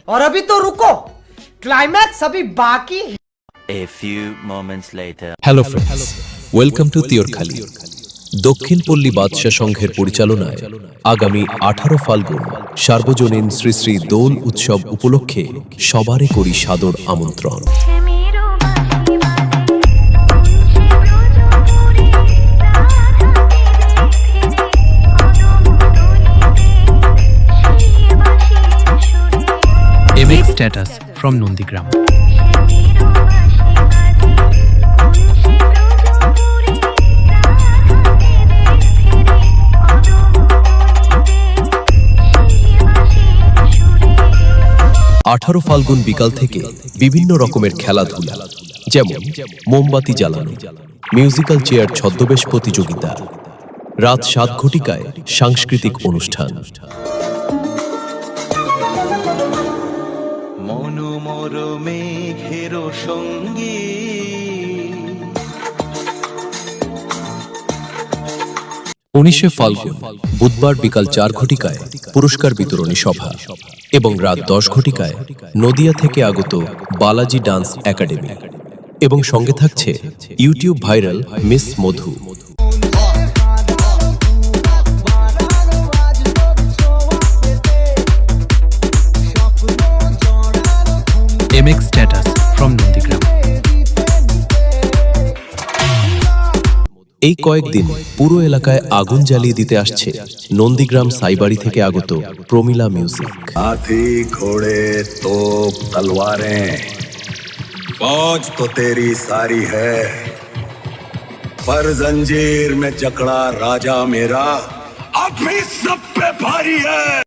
और अभी तो रुको, क्लाइमैक्स अभी बाकी। A few moments later. Hello friends, welcome to Tiorkhali. দক্ষিণ পল্লী বাদশাহ সংঘের পরিচালনায় আগামী 18 ফাল্গুন সার্বজনীন শ্রী শ্রী দোল উৎসব উপলক্ষে সবারে করি সাদর আমন্ত্রণ। MX Status from Nondigram. আঠারো ফাল্গুন বিকাল থেকে বিভিন্ন রকমের খেলাধুলা, যেমন মোমবাতি জ্বালানো, মিউজিক্যাল চেয়ার ছদ্মবেশ প্রতিযোগিতা, রাত 7 ঘটিকায় সাংস্কৃতিক অনুষ্ঠান। মনোমর মেঘের সঙ্গী 19 ফাল্গুন বুধবার বিকাল 4 ঘটিকায় পুরস্কার বিতরণী সভা এবং রাত 10 ঘটিকায় নদিয়া থেকে আগত বালাজি ডান্স একাডেমি এবং সঙ্গে থাকছে YouTube viral miss Madhu. MX Status from Nondigram. এই কয়েকদিন পুরো এলাকায় আগুন জ্বালিয়ে দিতে আসছে নন্দীগ্রাম সাইবাড়ি থেকে আগত প্রমিলা মিউজিক। हाथी घोड़े तोप तलवारें फौज तो तेरी सारी है, पर जंजीर में जकड़ा राजा मेरा अब भी सब पे भारी है।